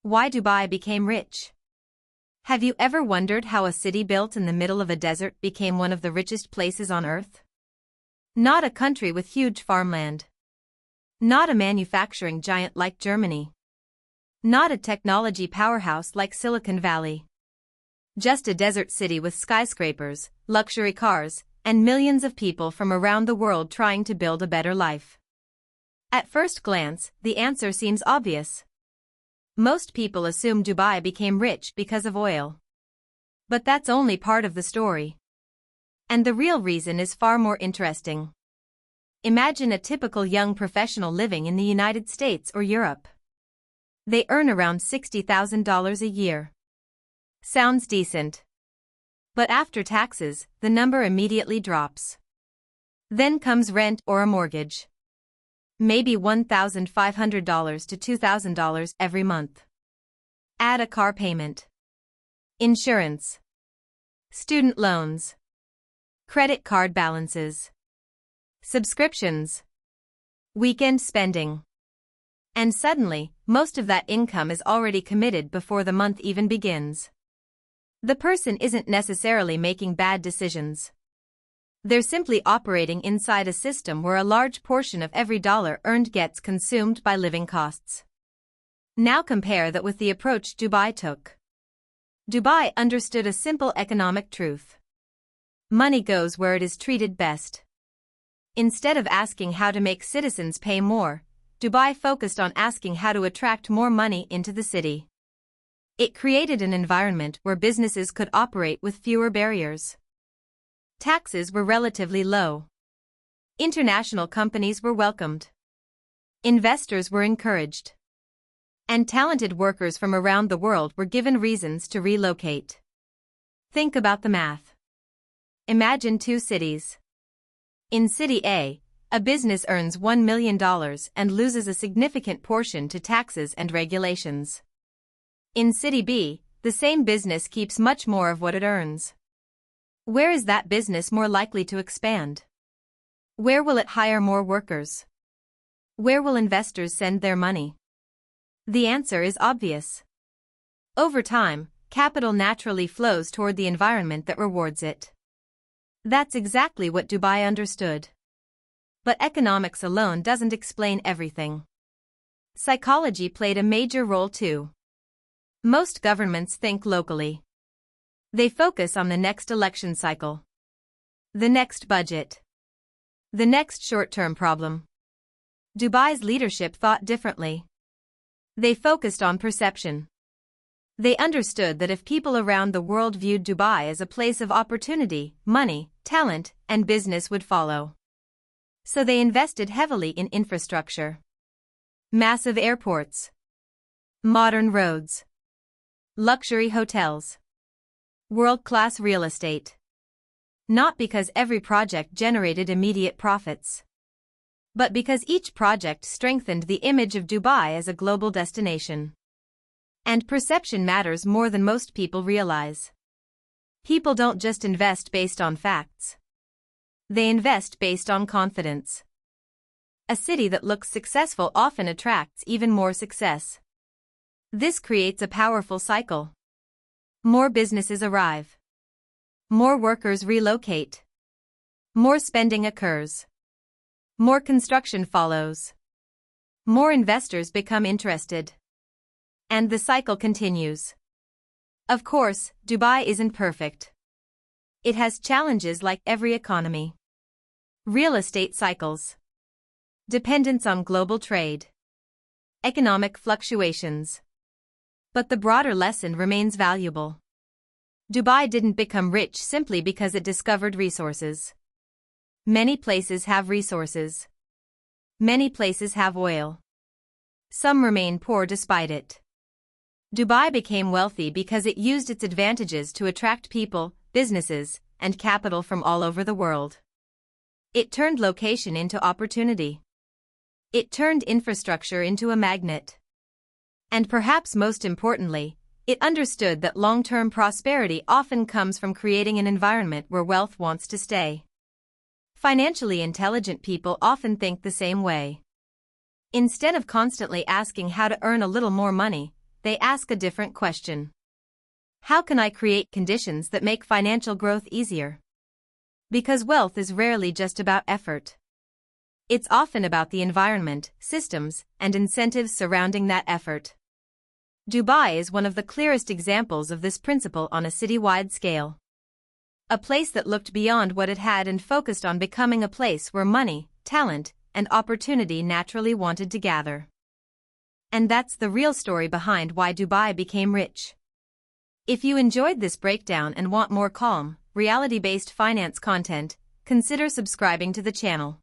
Why Dubai became rich. Have you ever wondered how a city built in the middle of a desert became one of the richest places on earth? Not a country with huge farmland. Not a manufacturing giant like Germany. Not a technology powerhouse like Silicon Valley. Just a desert city with skyscrapers, luxury cars, and millions of people from around the world trying to build a better life. At first glance, the answer seems obvious. Most people assume Dubai became rich because of oil. But that's only part of the story. And the real reason is far more interesting. Imagine a typical young professional living in the United States or Europe. They earn around $60,000 a year. Sounds decent. But after taxes, the number immediately drops. Then comes rent or a mortgage. Maybe $1,500 to $2,000 every month. Add a car payment. Insurance. Student loans. Credit card balances. Subscriptions. Weekend spending. And suddenly, most of that income is already committed before the month even begins. The person isn't necessarily making bad decisions. They're simply operating inside a system where a large portion of every dollar earned gets consumed by living costs. Now compare that with the approach Dubai took. Dubai understood a simple economic truth. Money goes where it is treated best. Instead of asking how to make citizens pay more, Dubai focused on asking how to attract more money into the city. It created an environment where businesses could operate with fewer barriers. Taxes were relatively low. International companies were welcomed. Investors were encouraged. And talented workers from around the world were given reasons to relocate. Think about the math. Imagine two cities. In City A, a business earns $1 million and loses a significant portion to taxes and regulations. In City B, the same business keeps much more of what it earns. Where is that business more likely to expand? Where will it hire more workers? Where will investors send their money? The answer is obvious. Over time, capital naturally flows toward the environment that rewards it. That's exactly what Dubai understood. But economics alone doesn't explain everything. Psychology played a major role too. Most governments think locally. They focus on the next election cycle, the next budget, the next short-term problem. Dubai's leadership thought differently. They focused on perception. They understood that if people around the world viewed Dubai as a place of opportunity, money, talent, and business would follow. So they invested heavily in infrastructure. Massive airports. Modern roads. Luxury hotels. World-class real estate. Not because every project generated immediate profits, but because each project strengthened the image of Dubai as a global destination. And perception matters more than most people realize. People don't just invest based on facts. They invest based on confidence. A city that looks successful often attracts even more success. This creates a powerful cycle. More businesses arrive. More workers relocate. More spending occurs. More construction follows. More investors become interested. And the cycle continues. Of course, Dubai isn't perfect. It has challenges like every economy. Real estate cycles. Dependence on global trade. Economic fluctuations. But the broader lesson remains valuable. Dubai didn't become rich simply because it discovered resources. Many places have resources. Many places have oil. Some remain poor despite it. Dubai became wealthy because it used its advantages to attract people, businesses, and capital from all over the world. It turned location into opportunity. It turned infrastructure into a magnet. And perhaps most importantly, it understood that long-term prosperity often comes from creating an environment where wealth wants to stay. Financially intelligent people often think the same way. Instead of constantly asking how to earn a little more money, they ask a different question. How can I create conditions that make financial growth easier? Because wealth is rarely just about effort. It's often about the environment, systems, and incentives surrounding that effort. Dubai is one of the clearest examples of this principle on a city-wide scale. A place that looked beyond what it had and focused on becoming a place where money, talent, and opportunity naturally wanted to gather. And that's the real story behind why Dubai became rich. If you enjoyed this breakdown and want more calm, reality-based finance content, consider subscribing to the channel.